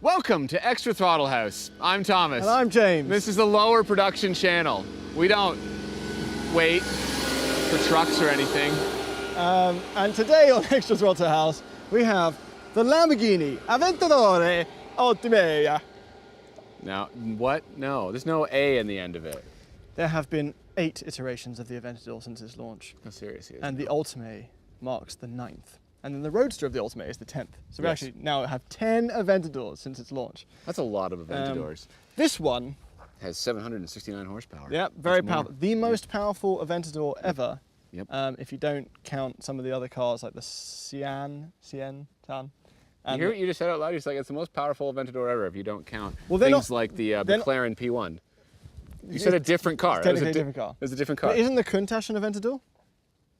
Welcome to Extra Throttle House. I'm Thomas. And I'm James. This is the lower production channel. We don't wait for trucks or anything. And today on Extra Throttle House, we have the Lamborghini Aventador Ultimae. Now, what? No, there's no A in the end of it. There have been 8 iterations of the Aventador since its launch. No, seriously. And the Ultimae marks the 9th. And then the Roadster of the Ultimae is the 10th. So we actually now have 10 Aventadors since its launch. That's a lot of Aventadors. This one has 769 horsepower. Yeah, very powerful. The most powerful Aventador ever. Yep. If you don't count some of the other cars like the Cian. You hear what you just said out loud? You're just like, it's the most powerful Aventador ever if you don't count things like the McLaren P1. You said a different car. It's technically a different car. It was a different car. But isn't the Countach an Aventador?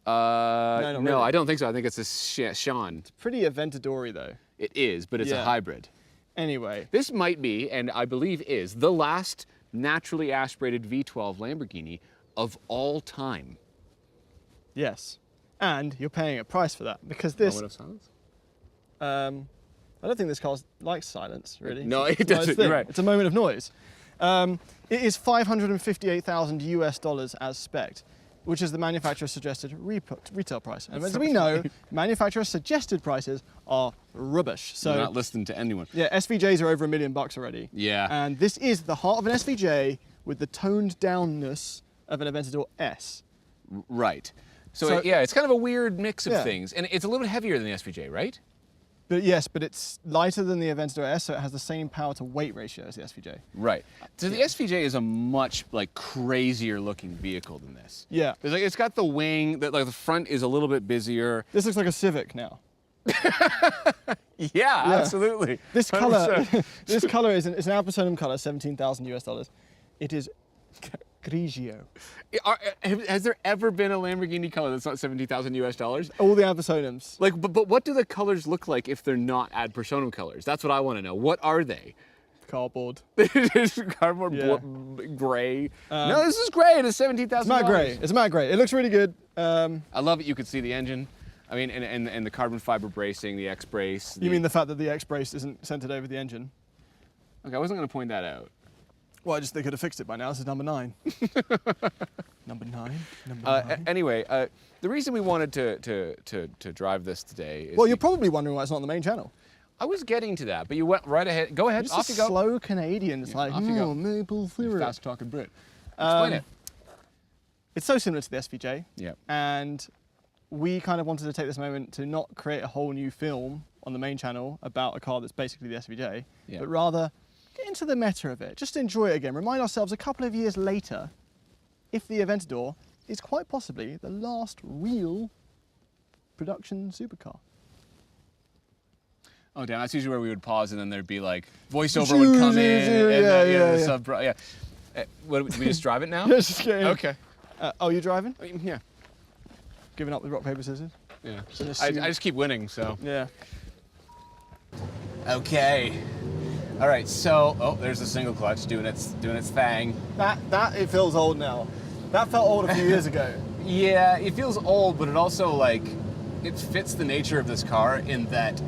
No, really. I don't think so. I think it's a Sean. It's pretty Aventador-y though. It is, but it's a hybrid. Anyway. This might be, and I believe is, the last naturally aspirated V12 Lamborghini of all time. Yes. And you're paying a price for that because this... Moment of silence? I don't think this car likes silence, really. No, it doesn't. You're right. It's a moment of noise. It is $558,000 US as spec'd, which is the manufacturer's suggested retail price. And as we know, manufacturer's suggested prices are rubbish. So we're not listening to anyone. Yeah, SVJs are over $1 million already. Yeah. And this is the heart of an SVJ with the toned downness of an Aventador S. Right. So it's kind of a weird mix of things. And it's a little bit heavier than the SVJ, right? But yes, but it's lighter than the Aventador S, so it has the same power to weight ratio as the SVJ. Right. So the SVJ is a much crazier looking vehicle than this. Yeah. It's got the wing that the front is a little bit busier. This looks like a Civic now. Yeah, absolutely. This color, this color is an Alpha color, $17,000 US. It is Grigio. Has there ever been a Lamborghini color that's not $70,000 US? All the ad personams. But what do the colors look like if they're not ad personam colors? That's what I want to know. What are they? Cardboard. Cardboard gray. No, this is gray. It is $17,000. It's matte gray. It's matte gray. It looks really good. I love it. You could see the engine. I mean, and the carbon fiber bracing, the X brace. You mean the fact that the X brace isn't centered over the engine? Okay, I wasn't going to point that out. Well, they could have fixed it by now. This is number 9. Number 9. Anyway, the reason we wanted to drive this today is... Well, you're probably wondering why it's not on the main channel. I was getting to that, but you went right ahead. Go ahead, off you go. Slow Canadian. It's like, off you go. maple syrup. Fast talking Brit. Explain it. It's so similar to the SVJ. Yeah. And we kind of wanted to take this moment to not create a whole new film on the main channel about a car that's basically the SVJ, but rather get into the meta of it. Just enjoy it again. Remind ourselves a couple of years later if the Aventador is quite possibly the last real production supercar. Oh damn, that's usually where we would pause and then there'd be voiceover would come in. What, we just drive it now? Let's just get in. Okay. Oh, you're driving? Yeah. Giving up with rock, paper, scissors? Yeah. I just keep winning, so. Yeah. Okay. All right, so, there's the single clutch doing its thing. That it feels old now. That felt old a few years ago. Yeah, it feels old, but it also it fits the nature of this car in that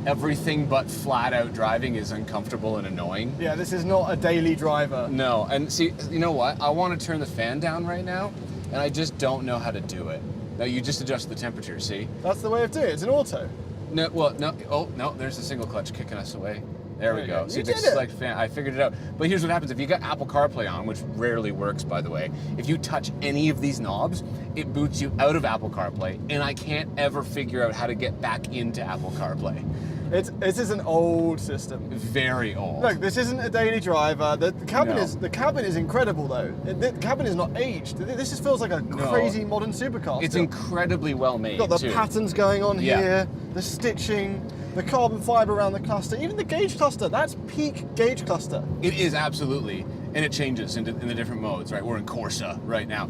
everything but flat out driving is uncomfortable and annoying. Yeah, this is not a daily driver. No, and see, you know what? I want to turn the fan down right now, and I just don't know how to do it. Now you just adjust the temperature, see? That's the way of doing it. It's an auto. No, well, no. Oh, no, there's the single clutch kicking us away. There we go. You See, did it's it. like fan. I figured it out. But here's what happens. If you got Apple CarPlay on, which rarely works, by the way, if you touch any of these knobs, it boots you out of Apple CarPlay, and I can't ever figure out how to get back into Apple CarPlay. This is an old system. Very old. Look, this isn't a daily driver. The cabin is incredible though. The cabin is not aged. This just feels like a crazy modern supercar. It's incredibly well made. You've got the patterns going on Yeah. here, the stitching, the carbon fiber around the cluster, even the gauge cluster. That's peak gauge cluster. It is absolutely, and it changes in the different modes. Right, we're in Corsa right now.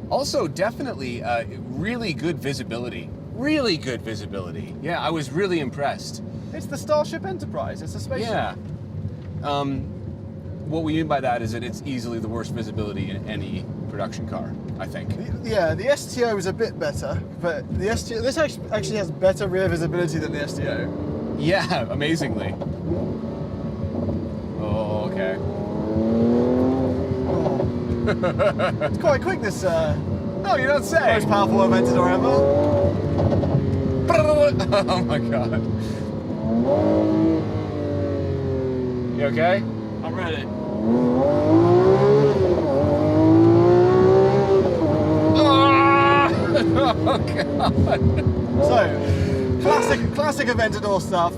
Also, definitely really good visibility. Really good visibility. Yeah, I was really impressed. It's the Starship Enterprise. It's a spaceship. Yeah. What we mean by that is that it's easily the worst visibility in any production car, I think. Yeah, the STO is a bit better, but the STO, this actually has better rear visibility than the STO. Yeah, amazingly. It's quite quick, this No, you don't say. most powerful Aventador ever. Oh my god. You okay? I'm ready. Oh god. So, classic Aventador stuff.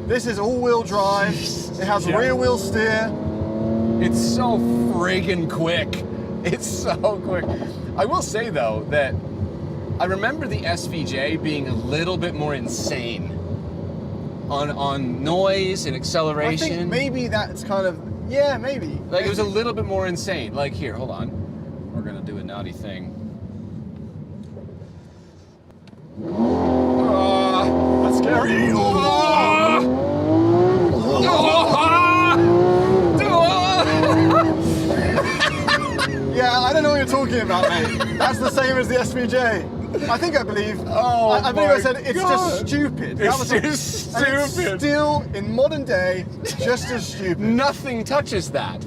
This is all-wheel drive. It has Yeah. rear-wheel steer. It's so friggin' quick. It's so quick. I will say though that I remember the SVJ being a little bit more insane on noise and acceleration. I think maybe that's kind of, yeah, maybe. Like it was a little bit more insane. Like here, hold on. We're gonna do a naughty thing. That's scary. Yeah, I don't know what you're talking about, mate. That's the same as the SVJ. I think I believe. Oh, I believe I my said it's God. just stupid. It's all. just And it's stupid. still in modern day, just as stupid. Nothing touches that.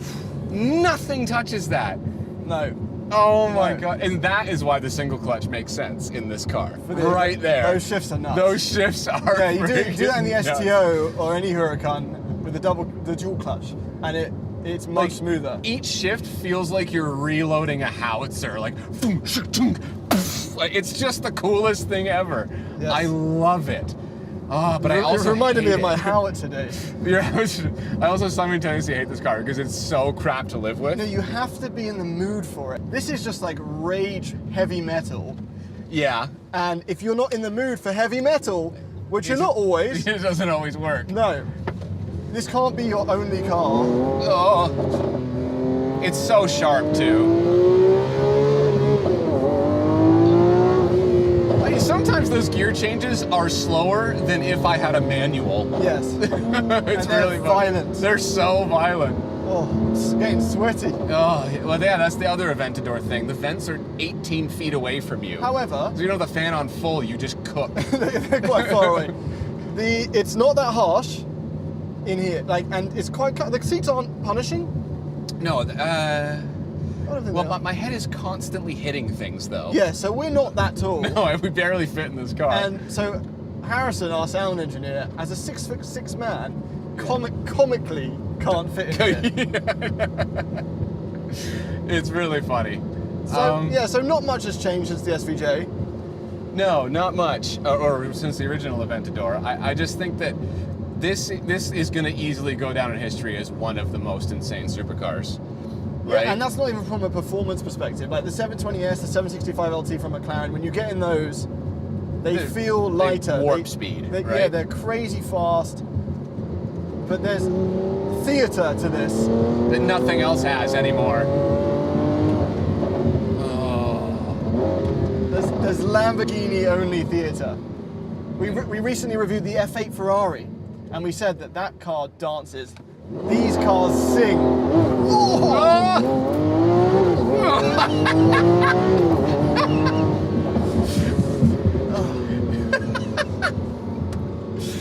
Nothing touches that. No. Oh my No. god. And that is why the single clutch makes sense in this car. For the- Right there. Those shifts are nuts. Those shifts are Yeah, you do that in the friggin' nuts. STO or any Huracan with the dual clutch, and it's much Like, smoother. Each shift feels like you're reloading a howitzer. Like, boom, shuk, tunk, poof. Like, it's just the coolest thing ever. Yes. I love it. But I also it reminded me hate of my it. howitzer days. I also simultaneously hate this car because it's so crap to live with. No, you have to be in the mood for it. This is just like rage heavy metal, Yeah. and if you're not in the mood for heavy metal, which you're not always, It doesn't always work. no, this can't be your only car. Oh, it's so sharp too. Like, sometimes those gear changes are slower than if I had a manual. Yes. It's And they're really fun. violent. They're so violent. Oh, it's getting sweaty. Oh, well, yeah, that's the other Aventador thing. The vents are 18 feet away from you. However, So you know the fan on full, you just cook. they're quite far away. It's not that harsh in here, and it's quite. The seats aren't punishing. No, I don't think well, they are. my head is constantly hitting things though. Yeah, so we're not that tall. No, we barely fit in this car. And so Harrison, our sound engineer, as a 6'6" man, comically can't fit in here. It's really funny. So so not much has changed since the SVJ. No, not much, or since the original Aventador. I just think that this is going to easily go down in history as one of the most insane supercars. Right? Yeah, and that's not even from a performance perspective. Like the 720S, the 765 LT from McLaren, when you get in those, they feel lighter. They warp speed, Yeah, right? they're crazy fast. But there's theatre to this. That nothing else has anymore. There's Lamborghini only theatre. We recently reviewed the F8 Ferrari, and we said that car dances. These cars sing.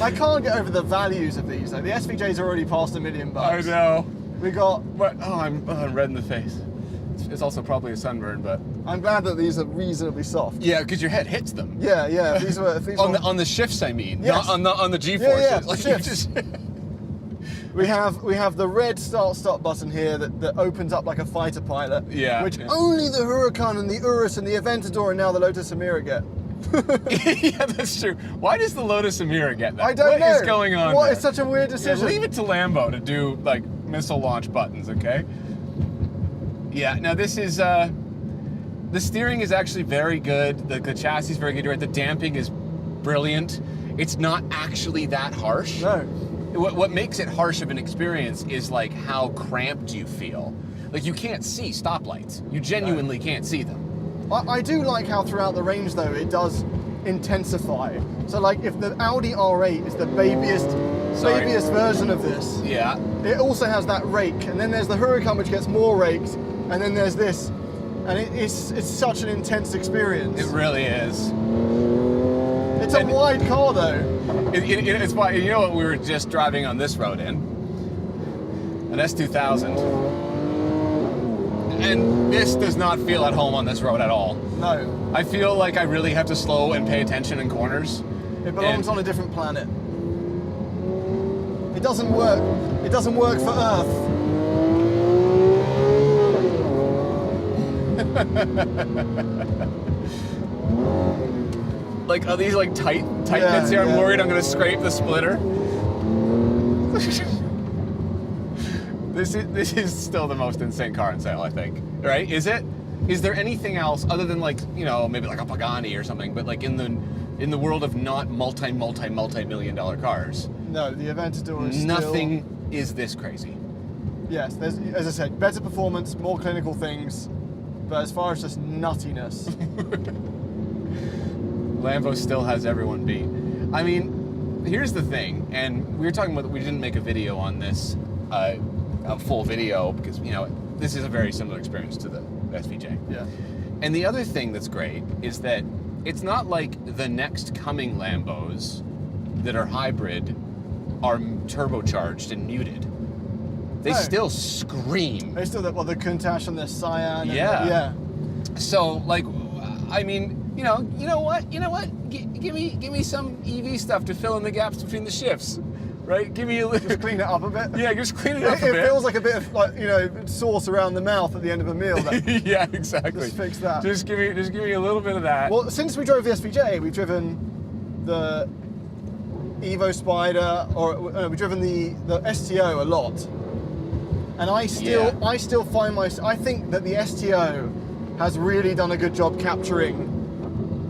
I can't get over the values of these. Like the SVJ's already past $1 million. I know. We got. But I'm red in the face. It's also probably a sunburn, but I'm glad that these are reasonably soft. yeah, because your head hits them. Yeah. If these were On the shifts, I mean, Yes. not on the G-forces. Yeah, Like, the you shifts. just- We have the red start-stop button here that opens up like a fighter pilot. Yeah, Which yeah. only the Huracan and the Urus and the Aventador and now the Lotus Emira get. Yeah, that's true. Why does the Lotus Emira get that? I don't know. What is going on? What there? is such a weird Yeah, decision? leave it to Lambo to do like missile launch buttons, okay? Yeah. Now this is the steering is actually very good. The chassis is very good. Right? The damping is brilliant. It's not actually that harsh. No. What makes it harsh of an experience is like how cramped you feel. Like you can't see stoplights. You genuinely can't see them. I do like how throughout the range though it does intensify. So like if the Audi R8 is the babiest version of this, Yeah. it also has that rake, and then there's the Huracan which gets more raked, and then there's this, and it's such an intense experience. It really is. It's a wide car though. It's why, you know what we were just driving on this road in? An S2000. And this does not feel at home on this road at all. No. I feel like I really have to slow and pay attention in corners. It belongs on a different planet. It doesn't work. It doesn't work for Earth. Like, are these like tight bits here? I'm worried I'm gonna scrape the splitter. This is still the most insane car in sale, I think. Right? Is it? Is there anything else other than like, you know, maybe like a Pagani or something, but like in the world of not multi-million dollar cars? No, the Aventador is nothing is this crazy. Yes, there's, as I said, better performance, more clinical things, but as far as just nuttiness, Lambo still has everyone beat. I mean, here's the thing, and we were talking about, we didn't make a video on this, a full video, because, you know, this is a very similar experience to the SVJ. yeah. And the other thing that's great is that it's not like the next coming Lambos that are hybrid are turbocharged and muted. They still scream. They still, the Countach and the Cyan. Yeah. Yeah. So, like, I mean, you know what? Give me some EV stuff to fill in the gaps between the shifts, right? Give me a little. Just clean it up a bit. Yeah, just clean it up a bit. It feels like a bit of, like, you know, sauce around the mouth at the end of a meal. Yeah, exactly. Just fix that. Just give me a little bit of that. Well, since we drove the SVJ, we've driven the Evo Spider, we've driven the STO a lot, and I still find I think that the STO has really done a good job capturing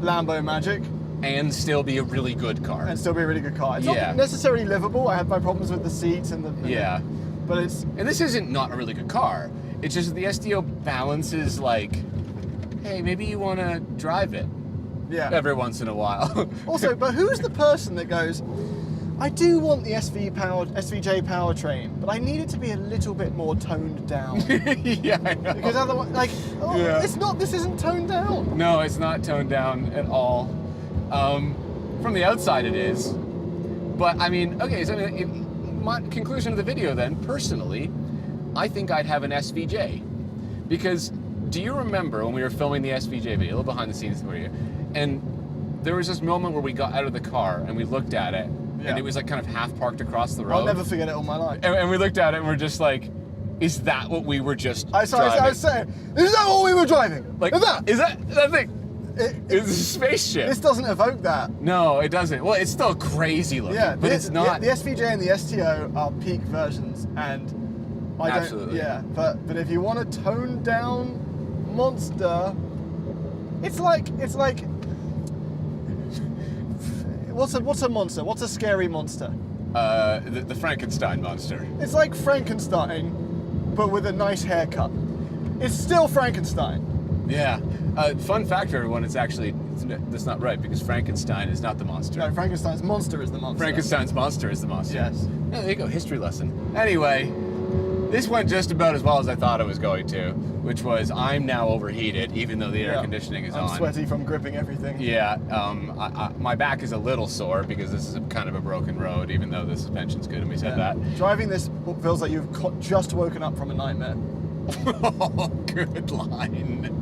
Lambo magic. And still be a really good car. And still be a really good car. It's not necessarily livable. I had my problems with the seats and the but it's. And this isn't not a really good car. It's just that the STO balances, like, hey, maybe you want to drive it. Yeah. Every once in a while. Also, but who's the person that goes, I do want the SVJ powertrain, but I need it to be a little bit more toned down. Yeah, I know. Because otherwise, like, this isn't toned down. No, it's not toned down at all. From the outside it is. But, I mean, okay, so my conclusion of the video then, personally, I think I'd have an SVJ. Because, do you remember when we were filming the SVJ video, a little behind the scenes for you, and there was this moment where we got out of the car and we looked at it, and it was like kind of half parked across the road. I'll never forget it all my life. And we looked at it and we're just like, is that what we were just driving? I was saying, is that what we were driving? Like, is that thing? It's a spaceship. This doesn't evoke that. No, it doesn't. Well, it's still crazy looking, but it's not. The SVJ and the STO are peak versions, and I don't. Absolutely. Yeah, but if you want a toned down monster, it's like what's a monster? What's a scary monster? The Frankenstein monster. It's like Frankenstein, but with a nice haircut. It's still Frankenstein. Yeah. Fun fact for everyone, that's not right, because Frankenstein is not the monster. No, Frankenstein's monster is the monster. Frankenstein's monster is the monster. Yes. Yeah, there you go, history lesson. Anyway, this went just about as well as I thought it was going to, which was I'm now overheated, even though the air conditioning is on. I'm sweaty from gripping everything. Yeah, my back is a little sore because this is kind of a broken road, even though the suspension's good, and we said that. Driving this feels like you've just woken up from a nightmare. Oh, good line.